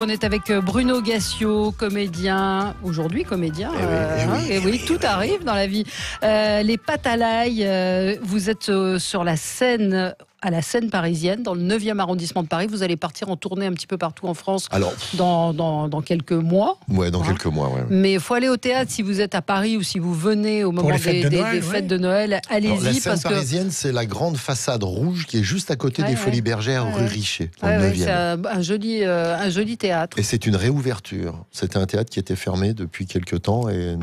On est avec Bruno Gassio, comédien, aujourd'hui comédien, et oui, tout arrive dans la vie. Les pâtes à l'ail, vous êtes sur la Seine, à la Seine parisienne, dans le 9e arrondissement de Paris. Vous allez partir en tournée un petit peu partout en France. Alors, dans quelques mois. Ouais, dans quelques mois, ouais. Mais il faut aller au théâtre si vous êtes à Paris ou si vous venez au moment des fêtes de Noël. Allez-y. Alors, la Seine parisienne, c'est la grande façade rouge qui est juste à côté des Folies Bergères, rue Richer, dans le 9e. C'est un joli théâtre. Et c'est une réouverture. C'était un théâtre qui était fermé depuis quelques temps et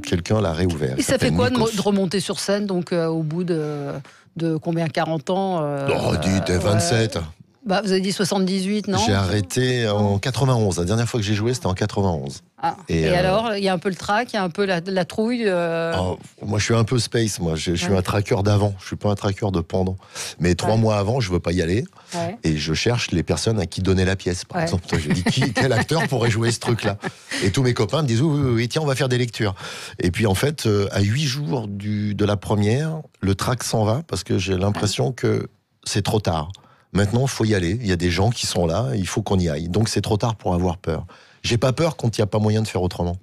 quelqu'un l'a réouvert. Et ça fait quoi de remonter sur scène, donc au bout de combien, 40 ans Oh, dites, 27. Vous avez dit 78, non? J'ai arrêté en 91. La dernière fois que j'ai joué, c'était en 91. Ah. Et alors, il y a un peu le trac, il y a un peu la trouille Moi, je suis un peu space. Moi, je suis un traqueur d'avant. Je suis pas un traqueur de pendant. Mais 3 mois avant, je veux pas y aller. Et je cherche les personnes à qui donner la pièce. Par exemple, je dis quel acteur pourrait jouer ce truc-là. Et tous mes copains me disent oui, tiens, on va faire des lectures. Et puis en fait, à 8 jours de la première, le trac s'en va parce que j'ai l'impression que c'est trop tard. Maintenant, il faut y aller. Il y a des gens qui sont là. Il faut qu'on y aille. Donc, c'est trop tard pour avoir peur. J'ai pas peur quand il n'y a pas moyen de faire autrement.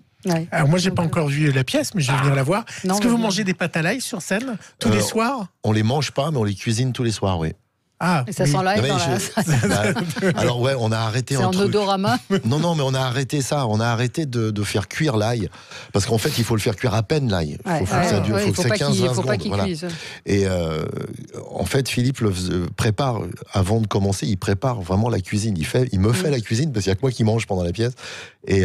Alors moi, j'ai pas encore vu la pièce, mais je vais venir la voir. Est-ce que vous mangez des pâtes à l'ail sur scène tous les soirs? On les mange pas, mais on les cuisine tous les soirs, oui. Ah, et ça sent l'ail dans Alors ouais, on a arrêté un truc. C'est en odorama. Non, mais on a arrêté ça. On a arrêté de faire cuire l'ail. Parce qu'en fait, il faut le faire cuire à peine, l'ail. Il faut que ça dure, faut que ça 15-20 secondes. Voilà. Et en fait, Philippe prépare, avant de commencer, il prépare vraiment la cuisine. Il me fait la cuisine, parce qu'il n'y a que moi qui mange pendant la pièce. Et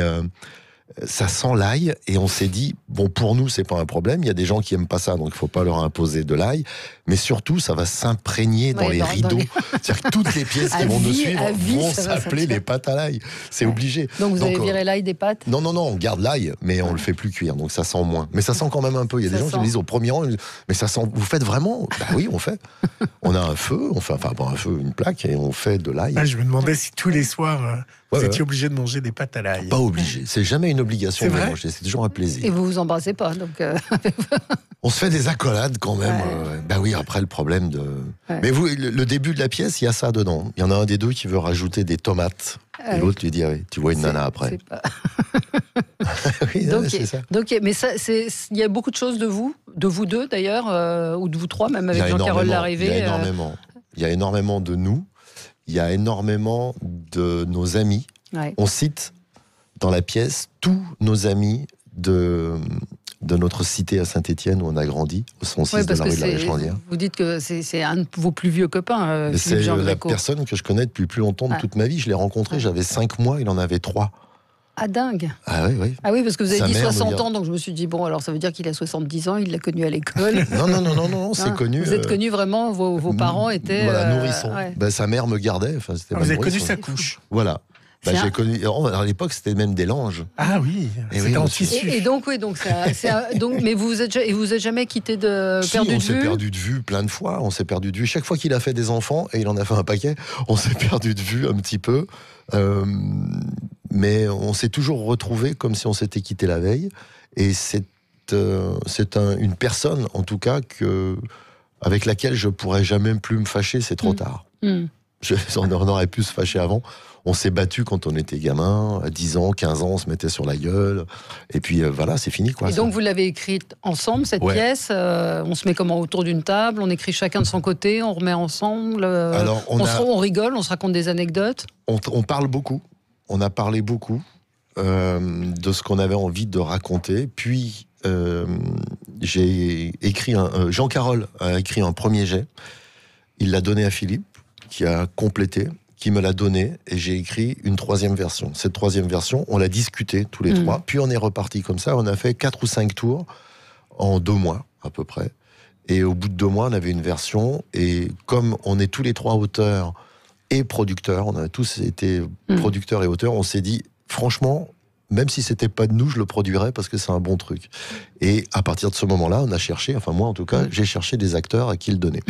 ça sent l'ail, et on s'est dit, bon, pour nous, c'est pas un problème. Il y a des gens qui aiment pas ça, donc il faut pas leur imposer de l'ail. Mais surtout, ça va s'imprégner dans les rideaux. C'est-à-dire que toutes les pièces qui vont nous suivre vont s'appeler les pâtes à l'ail. C'est obligé. Donc vous avez viré l'ail des pâtes? Non, on garde l'ail, mais on le fait plus cuire, donc ça sent moins. Mais ça sent quand même un peu. Il y a des gens qui me disent au premier rang, mais ça sent. Vous faites vraiment? Bah oui, on fait. On a un feu, une plaque, et on fait de l'ail. Je me demandais si tous les soirs vous étiez obligé de manger des pâtes à l'ail. Pas obligé. C'est jamais une obligation de manger. C'est toujours un plaisir. Et vous vous embrassez pas, donc. On se fait des accolades quand même. Bah oui, après le problème de. Mais vous, le début de la pièce, il y a ça dedans. Il y en a un des deux qui veut rajouter des tomates. Et l'autre lui dit, tu vois une nana après. Oui, c'est ça. Donc, mais il y a beaucoup de choses de vous deux d'ailleurs, ou de vous trois, même avec Jean-Carole Larrivé. Il y a énormément. Il y a énormément de nous. Il y a énormément de nos amis. On cite dans la pièce tous nos amis de notre cité à Saint-Étienne où on a grandi, au 106 de la rue de la Richelieu. Vous dites que c'est un de vos plus vieux copains, c'est la personne que je connais depuis plus longtemps de toute ma vie. Je l'ai rencontré, j'avais 5 mois, il en avait 3. Ah, dingue. Ah oui. Ah oui, parce que vous avez dit 60 ans, donc je me suis dit, bon, alors ça veut dire qu'il a 70 ans, il l'a connu à l'école. Non, c'est connu. Vous êtes connu vraiment, vos parents étaient... nourrissons. Sa mère me gardait. Vous avez connu sa couche. Voilà. J'ai connu. À l'époque, c'était même des langes. Ah oui, c'était en tissu. Et donc, mais vous êtes jamais quitté perdu de vue? On s'est perdu de vue plein de fois. On s'est perdu de vue. Chaque fois qu'il a fait des enfants, et il en a fait un paquet, on s'est perdu de vue un petit peu. Mais on s'est toujours retrouvés comme si on s'était quitté la veille. Et c'est une personne, en tout cas, avec laquelle je pourrais jamais plus me fâcher. C'est trop tard. On aurait pu se fâcher avant. On s'est battu quand on était gamin, à 10 ans, 15 ans, on se mettait sur la gueule. Et puis voilà, c'est fini, quoi. Et donc vous l'avez écrite ensemble, cette pièce. On se met comment autour d'une table, on écrit chacun de son côté, on remet ensemble. Alors, on rigole, on se raconte des anecdotes. On parle beaucoup. On a parlé beaucoup de ce qu'on avait envie de raconter. Puis j'ai écrit Jean-Carole a écrit un premier jet. Il l'a donné à Philippe, qui a complété, qui me l'a donné, et j'ai écrit une 3e version. Cette 3e version, on l'a discutée tous les 3, puis on est reparti comme ça. On a fait 4 ou 5 tours en 2 mois, à peu près. Et au bout de 2 mois, on avait une version, et comme on est tous les 3 auteurs et producteurs, on a tous été producteurs et auteurs, on s'est dit, franchement, même si c'était pas de nous, je le produirais parce que c'est un bon truc. Et à partir de ce moment-là, on a cherché, enfin moi en tout cas, j'ai cherché des acteurs à qui le donner.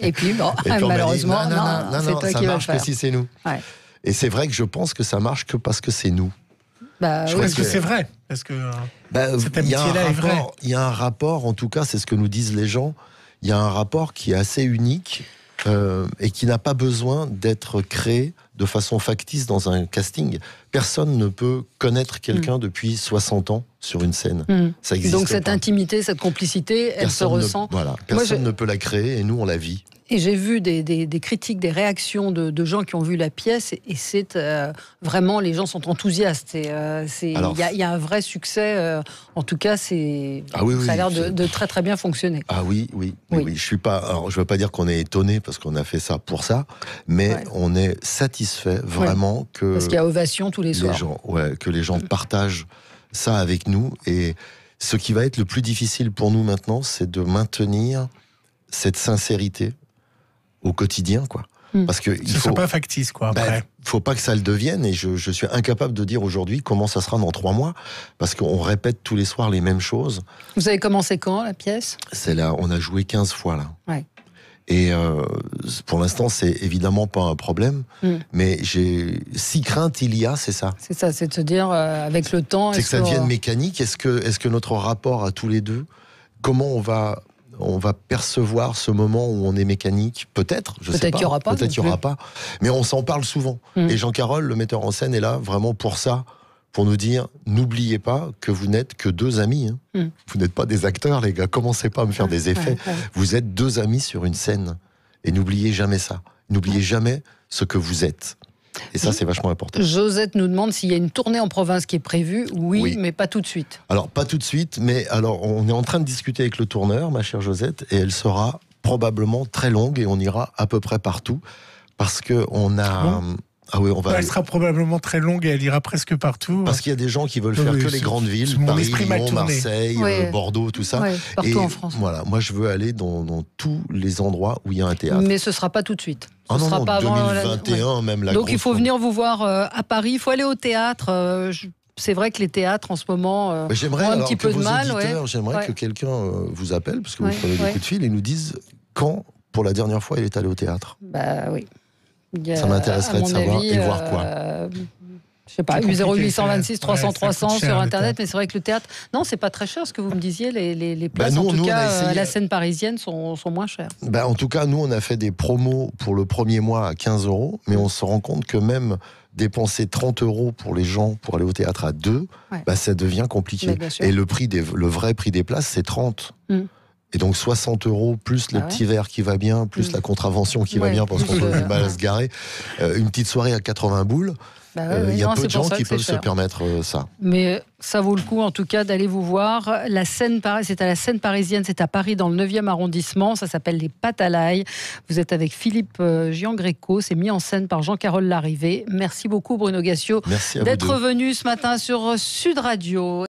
Et puis malheureusement, non, toi ça qui marche que si c'est nous. Et c'est vrai que je pense que ça marche que parce que c'est nous. Parce que c'est vrai. Parce que cette amitié-là est vraie. Il y a un rapport, en tout cas, c'est ce que nous disent les gens. Il y a un rapport qui est assez unique et qui n'a pas besoin d'être créé de façon factice dans un casting. Personne ne peut connaître quelqu'un depuis 60 ans sur une scène. Ça existe Donc cette pas. intimité, cette complicité, elle se ressent. Voilà, personne ne peut la créer et nous on la vit. Et j'ai vu des critiques, des réactions de gens qui ont vu la pièce et c'est vraiment, les gens sont enthousiastes. Il y a un vrai succès. En tout cas, ça a l'air de très très bien fonctionner. Ah oui. Je veux pas dire qu'on est étonné parce qu'on a fait ça pour ça, mais on est satisfait vraiment que parce qu'il y a ovation tous les soirs. Que les gens partagent ça avec nous. Et ce qui va être le plus difficile pour nous maintenant, c'est de maintenir cette sincérité au quotidien, quoi. Parce que il faut pas factice, quoi. Après. Faut pas que ça le devienne, et je suis incapable de dire aujourd'hui comment ça sera dans 3 mois, parce qu'on répète tous les soirs les mêmes choses. Vous avez commencé quand, la pièce ? C'est là, on a joué 15 fois là. Ouais. Et pour l'instant, c'est évidemment pas un problème, mais si crainte il y a, c'est ça. C'est ça, c'est de se dire avec le temps. C'est que ça devienne mécanique. Est-ce que notre rapport à tous les deux, comment on va percevoir ce moment où on est mécanique, peut-être, je sais pas. Peut-être qu'il n'y aura pas. Mais on s'en parle souvent. Et Jean Carole, le metteur en scène, est là vraiment pour ça, pour nous dire, n'oubliez pas que vous n'êtes que 2 amis. Vous n'êtes pas des acteurs, les gars. Commencez pas à me faire des effets. Vous êtes 2 amis sur une scène. Et n'oubliez jamais ça. N'oubliez jamais ce que vous êtes. Et ça, c'est vachement important. Josette nous demande s'il y a une tournée en province qui est prévue. Oui, mais pas tout de suite. Alors, pas tout de suite, mais alors, on est en train de discuter avec le tourneur, ma chère Josette, et elle sera probablement très longue, et on ira à peu près partout, parce qu'on a... Elle sera probablement très longue et elle ira presque partout. Parce qu'il y a des gens qui veulent faire que les grandes villes, Paris, Lyon, Marseille, Bordeaux, tout ça. Partout en France. Voilà, moi je veux aller dans tous les endroits où il y a un théâtre. Mais ce ne sera pas tout de suite. Ce sera pas 2021, même la Donc il faut venir vous voir à Paris, il faut aller au théâtre. C'est vrai que les théâtres en ce moment ont un petit peu de mal. J'aimerais que quelqu'un vous appelle, parce que vous prenez des coups de fil, et nous dise quand, pour la dernière fois, il est allé au théâtre. Bah oui. Ça m'intéresserait de savoir et voir quoi. Je sais pas, 0826 300 300 sur Internet, mais c'est vrai que le théâtre, non, c'est pas très cher, ce que vous me disiez, les places, en tout cas, à la scène parisienne sont moins chères. En tout cas, nous, on a fait des promos pour le premier mois à 15 €, mais on se rend compte que même dépenser 30 € pour les gens pour aller au théâtre à 2, ça devient compliqué. Et le vrai prix des places, c'est 30. Et donc 60 € plus le petit verre qui va bien, plus la contravention qui va bien parce qu'on a du mal à se garer, une petite soirée à 80 boules. Il y a peu de gens qui peuvent se permettre ça. Mais ça vaut le coup en tout cas d'aller vous voir. C'est à la Seine parisienne, c'est à Paris dans le 9e arrondissement. Ça s'appelle Les Pâtes à l'ail. Vous êtes avec Philippe Giangreco. C'est mis en scène par Jean-Carole Larrivé. Merci beaucoup Bruno Gassio d'être venu ce matin sur Sud Radio.